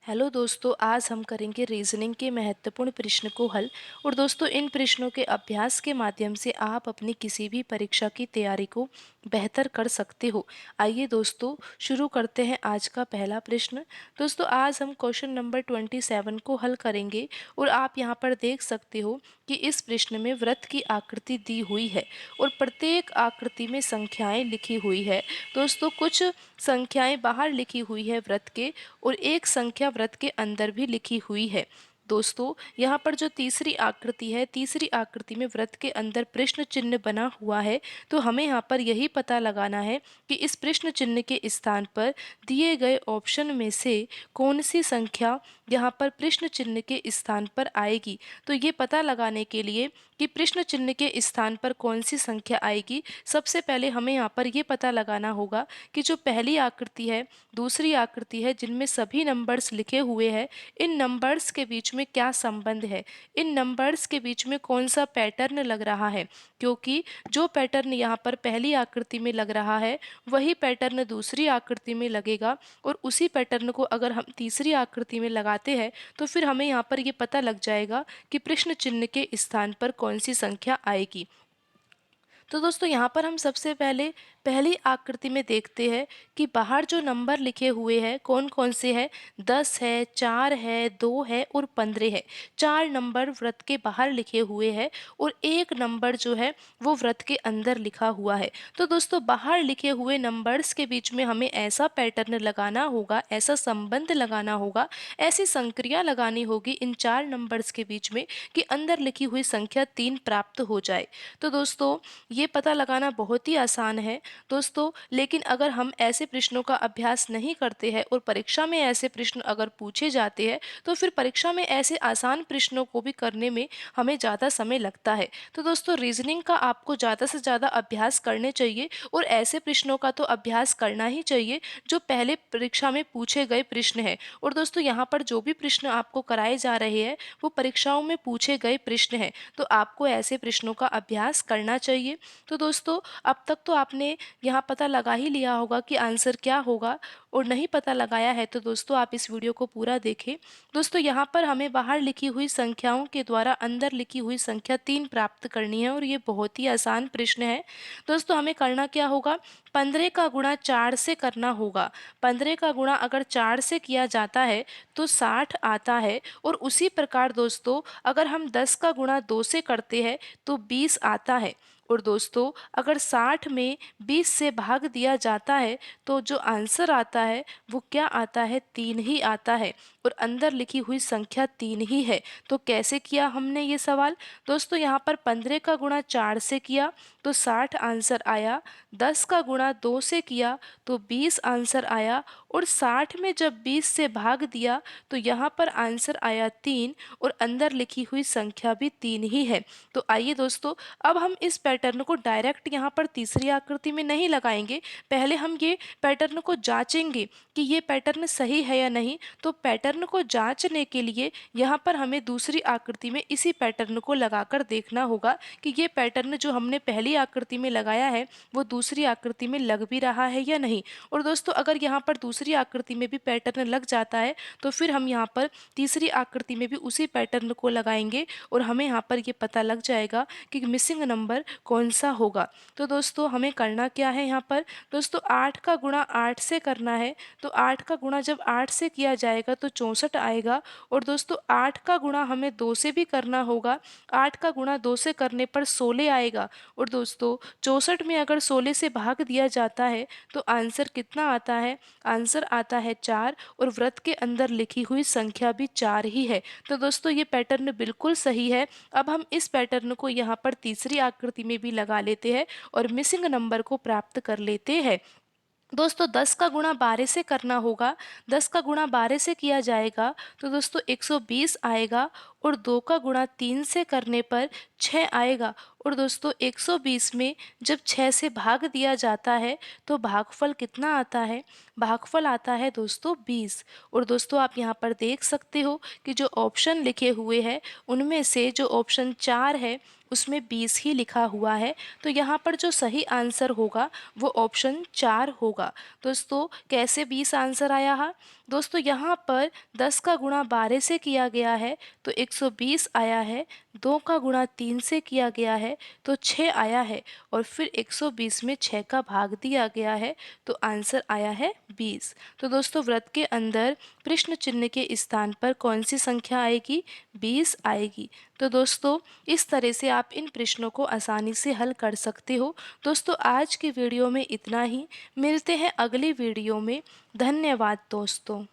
Hello दोस्तों, आज हम करेंगे रीजनिंग के महत्वपूर्ण प्रश्न को हल। और दोस्तों, इन प्रश्नों के अभ्यास के माध्यम से आप अपनी किसी भी परीक्षा की तैयारी को बेहतर कर सकते हो। आइए दोस्तों, शुरू करते हैं आज का पहला प्रश्न। दोस्तों, आज हम क्वेश्चन नंबर 27 को हल करेंगे। और आप यहाँ पर देख सकते हो कि इस प्रश्न में वृत्त की आकृति दी हुई है और प्रत्येक आकृति में संख्याएं लिखी हुई है। दोस्तों, कुछ संख्याएं बाहर लिखी हुई है वृत्त के, और एक संख्या व्रत के अंदर भी लिखी हुई है। दोस्तों, यहाँ पर जो तीसरी आकृति है, तीसरी आकृति में व्रत के अंदर प्रश्न चिन्ह बना हुआ है। तो हमें यहाँ पर यही पता लगाना है कि इस प्रश्न चिन्ह के स्थान पर दिए गए ऑप्शन में से कौन सी संख्या यहाँ पर प्रश्न चिन्ह के स्थान पर आएगी। तो ये पता लगाने के लिए कि प्रश्न चिन्ह के स्थान पर कौन सी संख्या आएगी, सबसे पहले हमें यहाँ पर ये पता लगाना होगा कि जो पहली आकृति है, दूसरी आकृति है, जिनमें सभी नंबर्स लिखे हुए हैं, इन नंबर्स के बीच में क्या संबंध है, इन नंबर्स के बीच में कौन सा पैटर्न लग रहा है। क्योंकि जो पैटर्न यहाँ पर पहली आकृति में लग रहा है, वही पैटर्न दूसरी आकृति में लगेगा, और उसी पैटर्न को अगर हम तीसरी आकृति में लगाते हैं तो फिर हमें यहाँ पर ये पता लग जाएगा कि प्रश्न चिन्ह के स्थान पर कौन सी संख्या आएगी। तो दोस्तों, यहाँ पर हम सबसे पहले पहली आकृति में देखते हैं कि बाहर जो नंबर लिखे हुए हैं कौन कौन से हैं। 10 है, 4 है, 2 है और 15 है। 4 नंबर व्रत के बाहर लिखे हुए हैं और एक नंबर जो है वो व्रत के अंदर लिखा हुआ है। तो दोस्तों, बाहर लिखे हुए नंबर्स के बीच में हमें ऐसा पैटर्न लगाना होगा, ऐसा संबंध लगाना होगा, ऐसी संक्रिया लगानी होगी इन 4 नंबर्स के बीच में कि अंदर लिखी हुई संख्या 3 प्राप्त हो जाए। तो दोस्तों, ये पता लगाना बहुत ही आसान है दोस्तों। लेकिन अगर हम ऐसे प्रश्नों का अभ्यास नहीं करते हैं और परीक्षा में ऐसे प्रश्न अगर पूछे जाते हैं, तो फिर परीक्षा में ऐसे आसान प्रश्नों को भी करने में हमें ज़्यादा समय लगता है। तो दोस्तों, रीजनिंग का आपको ज़्यादा से ज़्यादा अभ्यास करने चाहिए और ऐसे प्रश्नों का तो अभ्यास करना ही चाहिए जो पहले परीक्षा में पूछे गए प्रश्न हैं। और दोस्तों, यहाँ पर जो भी प्रश्न आपको कराए जा रहे हैं वो परीक्षाओं में पूछे गए प्रश्न हैं, तो आपको ऐसे प्रश्नों का अभ्यास करना चाहिए। तो दोस्तों, अब तक तो आपने यहाँ पता लगा ही लिया होगा कि आंसर क्या होगा, और नहीं पता लगाया है तो दोस्तों आप इस वीडियो को पूरा देखें। दोस्तों, यहाँ पर हमें बाहर लिखी हुई संख्याओं के द्वारा अंदर लिखी हुई संख्या 3 प्राप्त करनी है, और ये बहुत ही आसान प्रश्न है। दोस्तों, हमें करना क्या होगा, 15 का गुणा 4 से करना होगा। 15 का गुणा अगर 4 से किया जाता है तो 60 आता है, और उसी प्रकार दोस्तों अगर हम 10 का गुणा 2 से करते हैं तो 20 आता है। और दोस्तों, अगर 60 में 20 से भाग दिया जाता है तो जो आंसर आता है वो क्या आता है, 3 ही आता है, और अंदर लिखी हुई संख्या 3 ही है। तो कैसे किया हमने ये सवाल, दोस्तों यहाँ पर 15 का गुणा 4 से किया तो 60 आंसर आया, 10 का गुणा 2 से किया तो 20 आंसर आया, और 60 में जब 20 से भाग दिया तो यहाँ पर आंसर आया 3, और अंदर लिखी हुई संख्या भी 3 ही है। तो आइए दोस्तों, अब हम इस पैटर्न को डायरेक्ट यहाँ पर तीसरी आकृति में नहीं लगाएंगे, पहले हम ये पैटर्न को जांचेंगे कि ये पैटर्न सही है या नहीं। तो पैटर्न को जांचने के लिए यहाँ पर हमें दूसरी आकृति में इसी पैटर्न को लगाकर देखना होगा कि ये पैटर्न जो हमने पहली आकृति में लगाया है वो दूसरी आकृति में लग भी रहा है या नहीं। और दोस्तों, अगर यहाँ पर दूसरी आकृति में भी पैटर्न लग जाता है तो फिर हम यहाँ पर तीसरी आकृति में भी उसी पैटर्न को लगाएंगे, और हमें यहाँ पर ये पता लग जाएगा कि मिसिंग नंबर कौन सा होगा। तो दोस्तों, हमें करना क्या है, यहाँ पर दोस्तों 8 का गुणा 8 से करना है। तो 8 का गुणा जब 8 से किया जाएगा तो 64 आएगा, और दोस्तों 8 का गुणा हमें 2 से भी करना होगा। 8 का गुणा 2 से करने पर 16 आएगा, और दोस्तों 64 में अगर 16 से भाग दिया जाता है तो आंसर कितना आता है, आंसर आता है 4, और व्रत के अंदर लिखी हुई संख्या भी 4 ही है। तो दोस्तों, ये पैटर्न बिल्कुल सही है। अब हम इस पैटर्न को यहाँ पर तीसरी आकृति में भी लगा लेते हैं और मिसिंग नंबर को प्राप्त कर लेते हैं। दोस्तों, 10 का गुणा 12 से करना होगा। 10 का गुणा 12 से किया जाएगा तो दोस्तों 120 आएगा, और 2 का गुणा 3 से करने पर 6 आएगा, और दोस्तों 120 में जब 6 से भाग दिया जाता है तो भागफल कितना आता है, भागफल आता है दोस्तों 20। और दोस्तों, आप यहाँ पर देख सकते हो कि जो ऑप्शन लिखे हुए हैं उनमें से जो ऑप्शन 4 है उसमें 20 ही लिखा हुआ है। तो यहाँ पर जो सही आंसर होगा वो ऑप्शन 4 होगा। दोस्तों कैसे 20 आंसर आया है? दोस्तों यहाँ पर 10 का गुणा 12 से किया गया है तो 120 आया है। 2 का गुणा 3 से किया गया है तो 6 आया है, और फिर 120 में 6 का भाग दिया गया है तो आंसर आया है 20। तो दोस्तों व्रत के अंदर प्रश्न चिन्ह के स्थान पर कौन सी संख्या आएगी? 20 आएगी। तो दोस्तों इस तरह से आप इन प्रश्नों को आसानी से हल कर सकते हो। दोस्तों आज की वीडियो में इतना ही। मिलते हैं अगली वीडियो में। धन्यवाद दोस्तों।